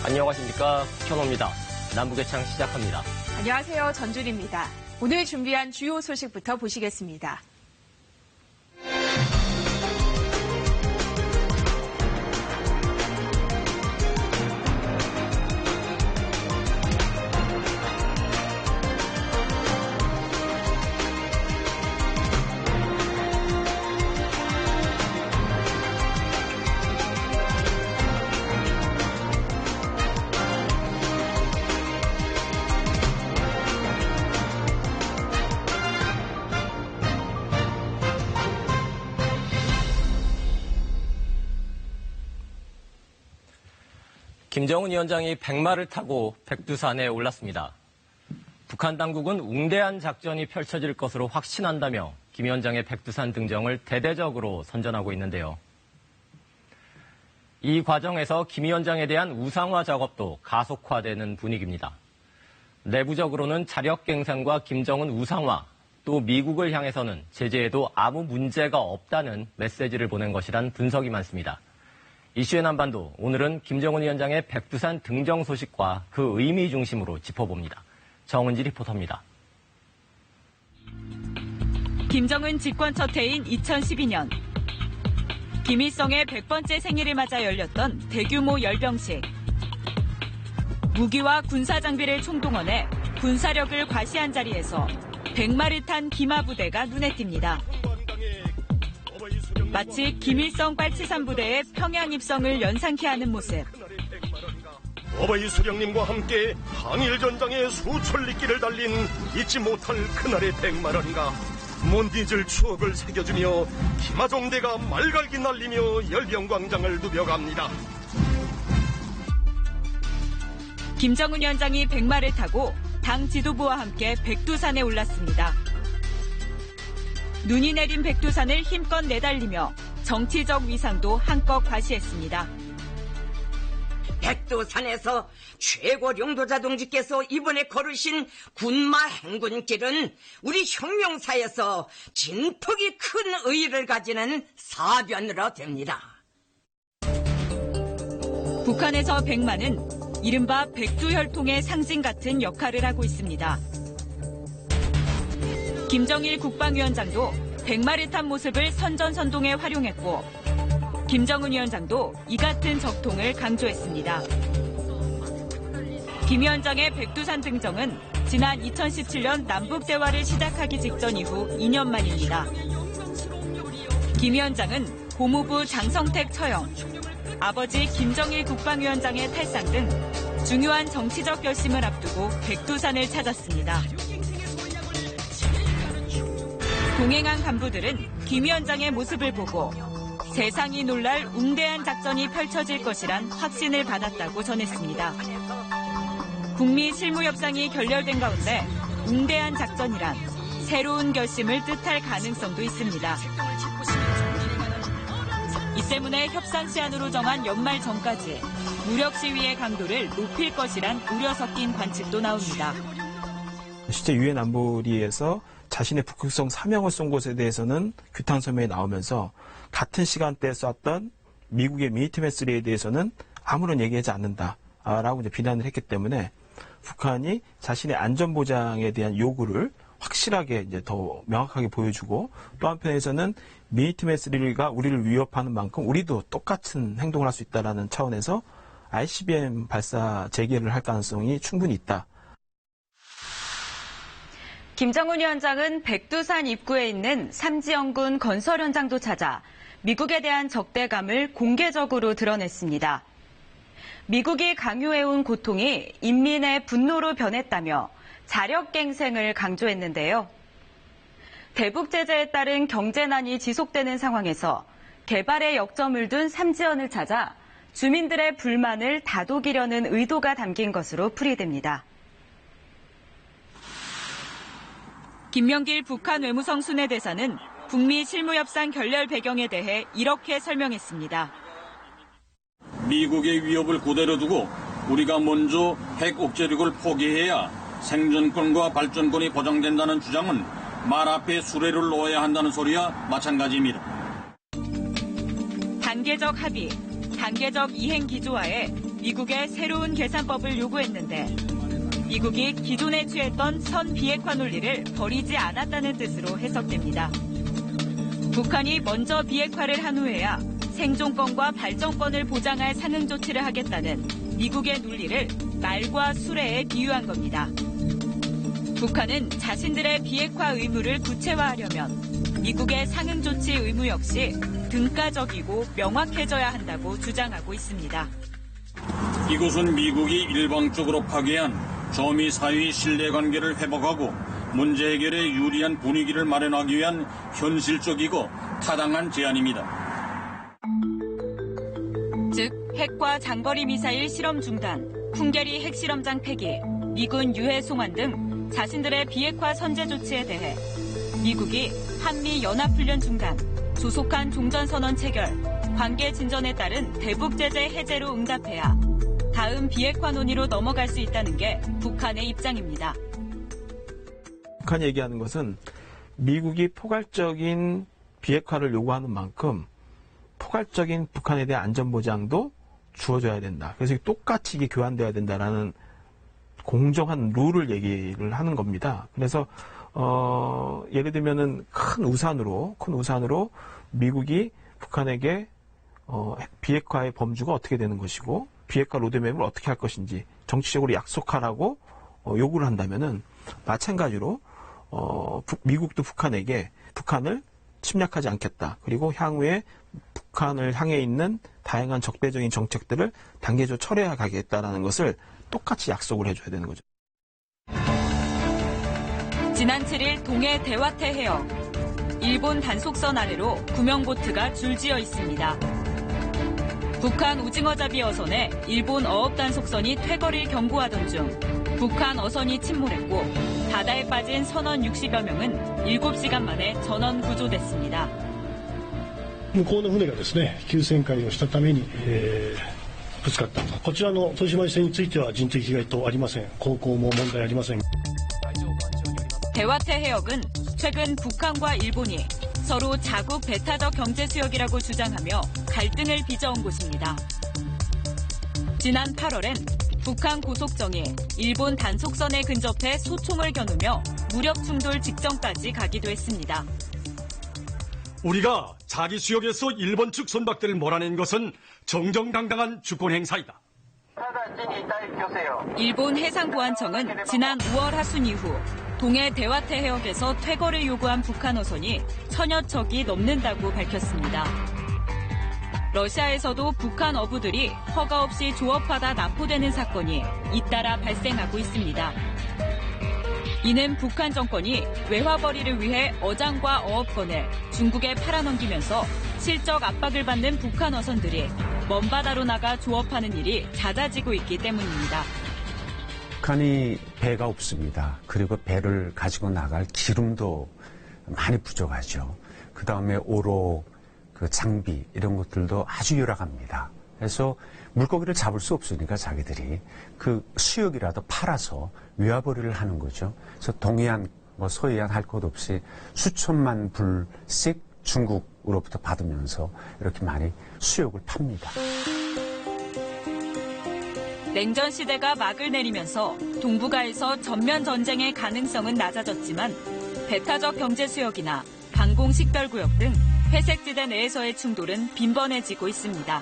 안녕하십니까. 현호입니다. 남북의 창 시작합니다. 안녕하세요. 전준입니다. 오늘 준비한 주요 소식부터 보시겠습니다. 김정은 위원장이 백마를 타고 백두산에 올랐습니다. 북한 당국은 웅대한 작전이 펼쳐질 것으로 확신한다며 김 위원장의 백두산 등정을 대대적으로 선전하고 있는데요. 이 과정에서 김 위원장에 대한 우상화 작업도 가속화되는 분위기입니다. 내부적으로는 자력갱생과 김정은 우상화, 또 미국을 향해서는 제재에도 아무 문제가 없다는 메시지를 보낸 것이란 분석이 많습니다. 이슈의 남반도, 오늘은 김정은 위원장의 백두산 등정 소식과 그 의미 중심으로 짚어봅니다. 정은지 리포터입니다. 김정은 집권 첫 해인 2012년 김일성의 100번째 생일을 맞아 열렸던 대규모 열병식. 무기와 군사 장비를 총동원해 군사력을 과시한 자리에서 백마를 탄 기마 부대가 눈에 띕니다. 마치 김일성 873 부대의 평양 입성을 연상케 하는 모습. 어버이 수령님과 함께 항일전장의 수천리길을 달린 잊지 못할 그날의 백마라는가. 못 잊을 추억을 새겨주며 기마종대가 말갈기 날리며 열병광장을 누벼갑니다. 김정은 위원장이 백마를 타고 당 지도부와 함께 백두산에 올랐습니다. 눈이 내린 백두산을 힘껏 내달리며 정치적 위상도 한껏 과시했습니다. 백두산에서 최고 용도자 동지께서 이번에 걸으신 군마 행군길은 우리 혁명사에서 진폭이 큰 의의를 가지는 사변으로 됩니다. 북한에서 백마는 이른바 백두혈통의 상징 같은 역할을 하고 있습니다. 김정일 국방위원장도 백마를 탄 모습을 선전선동에 활용했고 김정은 위원장도 이 같은 적통을 강조했습니다. 김 위원장의 백두산 등정은 지난 2017년 남북대화를 시작하기 직전 이후 2년 만입니다. 김 위원장은 고모부 장성택 처형, 아버지 김정일 국방위원장의 탈상 등 중요한 정치적 결심을 앞두고 백두산을 찾았습니다. 동행한 간부들은 김 위원장의 모습을 보고 세상이 놀랄 웅대한 작전이 펼쳐질 것이란 확신을 받았다고 전했습니다. 북미 실무협상이 결렬된 가운데 웅대한 작전이란 새로운 결심을 뜻할 가능성도 있습니다. 이 때문에 협상 시한으로 정한 연말 전까지 무력 시위의 강도를 높일 것이란 우려 섞인 관측도 나옵니다. 실제 유엔 안보리에서 자신의 북극성 사명을 쏜 곳에 대해서는 규탄서명이 나오면서 같은 시간대에 쐈던 미국의 미니트맨3에 대해서는 아무런 얘기하지 않는다라고 이제 비난을 했기 때문에 북한이 자신의 안전보장에 대한 요구를 확실하게 이제 더 명확하게 보여주고 또 한편에서는 미니트맨3가 우리를 위협하는 만큼 우리도 똑같은 행동을 할 수 있다는 차원에서 ICBM 발사 재개를 할 가능성이 충분히 있다. 김정은 위원장은 백두산 입구에 있는 삼지연군 건설 현장도 찾아 미국에 대한 적대감을 공개적으로 드러냈습니다. 미국이 강요해온 고통이 인민의 분노로 변했다며 자력갱생을 강조했는데요. 대북 제재에 따른 경제난이 지속되는 상황에서 개발에 역점을 둔 삼지연을 찾아 주민들의 불만을 다독이려는 의도가 담긴 것으로 풀이됩니다. 김명길 북한 외무성 순회대사는 북미 실무협상 결렬 배경에 대해 이렇게 설명했습니다. 미국의 위협을 그대로 두고 우리가 먼저 핵 억제력을 포기해야 생존권과 발전권이 보장된다는 주장은 말 앞에 수레를 놓아야 한다는 소리와 마찬가지입니다. 단계적 합의, 단계적 이행 기조하에 미국에 새로운 계산법을 요구했는데 미국이 기존에 취했던 선 비핵화 논리를 버리지 않았다는 뜻으로 해석됩니다. 북한이 먼저 비핵화를 한 후에야 생존권과 발전권을 보장할 상응 조치를 하겠다는 미국의 논리를 말과 수레에 비유한 겁니다. 북한은 자신들의 비핵화 의무를 구체화하려면 미국의 상응 조치 의무 역시 등가적이고 명확해져야 한다고 주장하고 있습니다. 이곳은 미국이 일방적으로 파기한 저미 사이 신뢰관계를 회복하고 문제 해결에 유리한 분위기를 마련하기 위한 현실적이고 타당한 제안입니다. 즉, 핵과 장거리 미사일 실험 중단, 풍계리 핵실험장 폐기, 미군 유해 송환 등 자신들의 비핵화 선제 조치에 대해 미국이 한미 연합훈련 중단, 조속한 종전선언 체결, 관계 진전에 따른 대북 제재 해제로 응답해야 다음 비핵화 논의로 넘어갈 수 있다는 게 북한의 입장입니다. 북한이 얘기하는 것은 미국이 포괄적인 비핵화를 요구하는 만큼 포괄적인 북한에 대한 안전보장도 주어져야 된다. 그래서 똑같이 이게 교환돼야 된다라는 공정한 룰을 얘기를 하는 겁니다. 그래서 예를 들면은 큰 우산으로 미국이 북한에게 비핵화의 범주가 어떻게 되는 것이고 비핵화 로드맵을 어떻게 할 것인지 정치적으로 약속하라고 요구를 한다면은 마찬가지로 미국도 북한에게 북한을 침략하지 않겠다. 그리고 향후에 북한을 향해 있는 다양한 적대적인 정책들을 단계적으로 철회해 가겠다라는 것을 똑같이 약속을 해줘야 되는 거죠. 지난 7일 동해 대화태 해역. 일본 단속선 아래로 구명보트가 줄지어 있습니다. 북한 오징어잡이 어선에 일본 어업 단속선이 퇴거를 경고하던 중 북한 어선이 침몰했고 바다에 빠진 선원 60여 명은 7시간 만에 전원 구조됐습니다. 向こうの船がですね、急旋回をしたために、ぶつかったと。こちらの豊島線については人的被害等ありません。航行も問題ありません。 대화태 해역은 최근 북한과 일본이 서로 자국 배타적 경제 수역이라고 주장하며 갈등을 빚어온 곳입니다. 지난 8월엔 북한 고속정이 일본 단속선에 근접해 소총을 겨누며 무력 충돌 직전까지 가기도 했습니다. 우리가 자기 수역에서 일본 측 선박들을 몰아낸 것은 정정당당한 주권 행사이다. 일본 해상보안청은 지난 5월 하순 이후 동해 대화태 해역에서 퇴거를 요구한 북한 어선이 1000여 척이 넘는다고 밝혔습니다. 러시아에서도 북한 어부들이 허가 없이 조업하다 납포되는 사건이 잇따라 발생하고 있습니다. 이는 북한 정권이 외화벌이를 위해 어장과 어업권을 중국에 팔아넘기면서 실적 압박을 받는 북한 어선들이 먼 바다로 나가 조업하는 일이 잦아지고 있기 때문입니다. 북한이 배가 없습니다. 그리고 배를 가지고 나갈 기름도 많이 부족하죠. 그 다음에 오로, 장비 이런 것들도 아주 열악합니다. 그래서 물고기를 잡을 수 없으니까 자기들이 그 수역이라도 팔아서 외화벌이를 하는 거죠. 그래서 동해안, 서해안 할 것 없이 수천만 불씩 중국으로부터 받으면서 이렇게 많이 수역을 팝니다. 냉전 시대가 막을 내리면서 동북아에서 전면 전쟁의 가능성은 낮아졌지만 배타적 경제 수역이나 방공 식별구역 등 회색지대 내에서의 충돌은 빈번해지고 있습니다.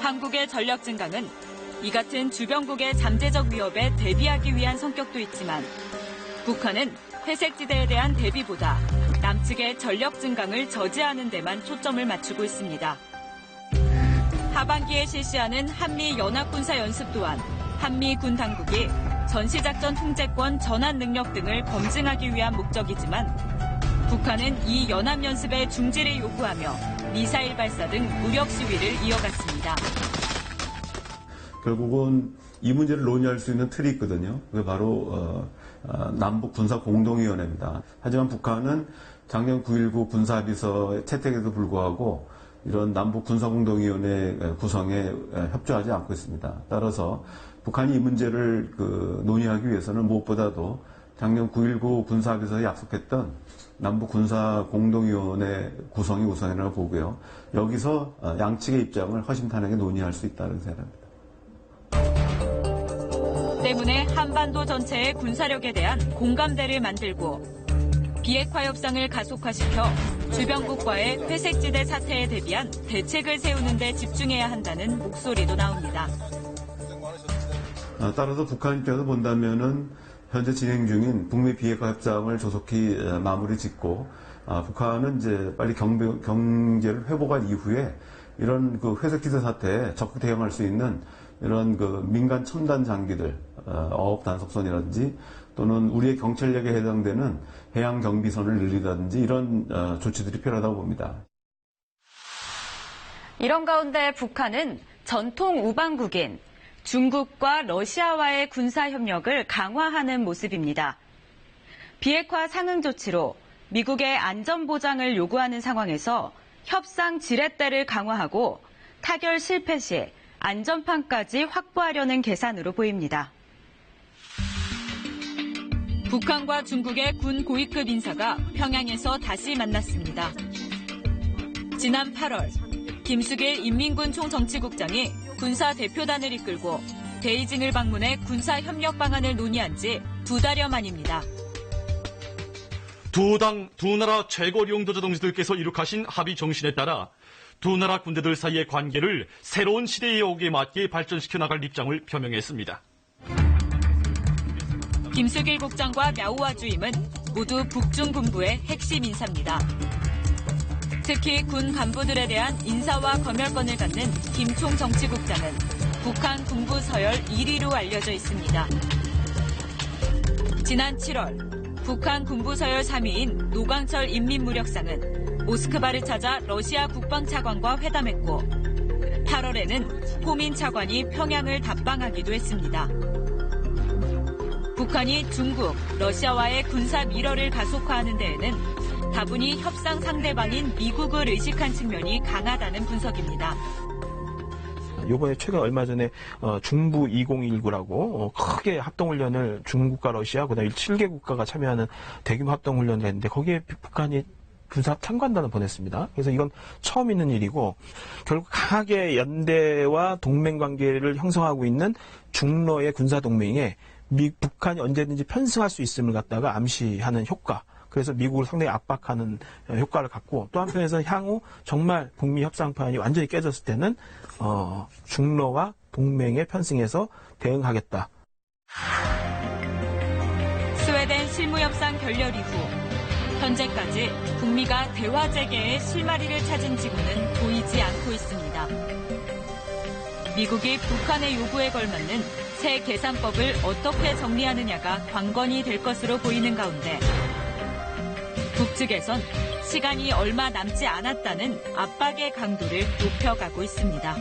한국의 전력 증강은 이 같은 주변국의 잠재적 위협에 대비하기 위한 성격도 있지만 북한은 회색지대에 대한 대비보다 남측의 전력 증강을 저지하는 데만 초점을 맞추고 있습니다. 하반기에 실시하는 한미 연합군사연습 또한 한미 군 당국이 전시작전 통제권 전환 능력 등을 검증하기 위한 목적이지만 북한은 이 연합연습의 중지를 요구하며 미사일 발사 등 무력 시위를 이어갔습니다. 결국은 이 문제를 논의할 수 있는 틀이 있거든요. 그게 바로 남북 군사 공동위원회입니다. 하지만 북한은 작년 9.19 군사합의서 채택에도 불구하고 이런 남북 군사공동위원회 구성에 협조하지 않고 있습니다. 따라서 북한이 이 문제를 논의하기 위해서는 무엇보다도 작년 9.19 군사합의서에 약속했던 남북 군사 공동위원회 구성이 우선이라고 보고요. 여기서 양측의 입장을 허심탄회하게 논의할 수 있다는 생각합니다. 때문에 한반도 전체의 군사력에 대한 공감대를 만들고 비핵화 협상을 가속화시켜 주변국과의 회색지대 사태에 대비한 대책을 세우는 데 집중해야 한다는 목소리도 나옵니다. 따라서 북한 입장에서 본다면은 현재 진행 중인 북미 비핵화 협상을 조속히 마무리 짓고 북한은 이제 빨리 경제를 회복한 이후에 이런 그 회색지대 사태에 적극 대응할 수 있는 이런 그 민간 첨단 장비들, 어업 단속선이라든지 또는 우리의 경찰력에 해당되는 해양 경비선을 늘리다든지 이런 조치들이 필요하다고 봅니다. 이런 가운데 북한은 전통 우방국인 중국과 러시아와의 군사 협력을 강화하는 모습입니다. 비핵화 상응 조치로 미국의 안전 보장을 요구하는 상황에서 협상 지렛대를 강화하고 타결 실패 시 안전판까지 확보하려는 계산으로 보입니다. 북한과 중국의 군 고위급 인사가 평양에서 다시 만났습니다. 지난 8월 김수길 인민군 총정치국장이 군사 대표단을 이끌고 베이징을 방문해 군사 협력 방안을 논의한 지 2달여 만입니다. 두 나라 최고 용도자 동지들께서 이룩하신 합의 정신에 따라 두 나라 군대들 사이의 관계를 새로운 시대의 요구에 맞게 발전시켜 나갈 입장을 표명했습니다. 김수길 국장과 랴오와 주임은 모두 북중 군부의 핵심 인사입니다. 특히 군 간부들에 대한 인사와 검열권을 갖는 김 총정치국장은 북한 군부 서열 1위로 알려져 있습니다. 지난 7월 북한 군부 서열 3위인 노광철 인민무력상은 모스크바를 찾아 러시아 국방차관과 회담했고 8월에는 포민 차관이 평양을 답방하기도 했습니다. 북한이 중국, 러시아와의 군사 밀어를 가속화하는 데에는 다분히 협상 상대방인 미국을 의식한 측면이 강하다는 분석입니다. 이번에 최근 얼마 전에 중부 2019라고 크게 합동훈련을 중국과 러시아 그다음에 7개 국가가 참여하는 대규모 합동훈련을 했는데 거기에 북한이 군사 참관단을 보냈습니다. 그래서 이건 처음 있는 일이고 결국 강하게 연대와 동맹 관계를 형성하고 있는 중러의 군사 동맹에 북한이 언제든지 편승할 수 있음을 갖다가 암시하는 효과. 그래서 미국을 상당히 압박하는 효과를 갖고 또 한편에서 향후 정말 북미 협상판이 완전히 깨졌을 때는 중러와 동맹에 편승해서 대응하겠다. 스웨덴 실무협상 결렬 이후 현재까지 북미가 대화 재개의 실마리를 찾은 지구는 보이지 않고 있습니다. 미국이 북한의 요구에 걸맞는 새 계산법을 어떻게 정리하느냐가 관건이 될 것으로 보이는 가운데 북측에선 시간이 얼마 남지 않았다는 압박의 강도를 높여가고 있습니다.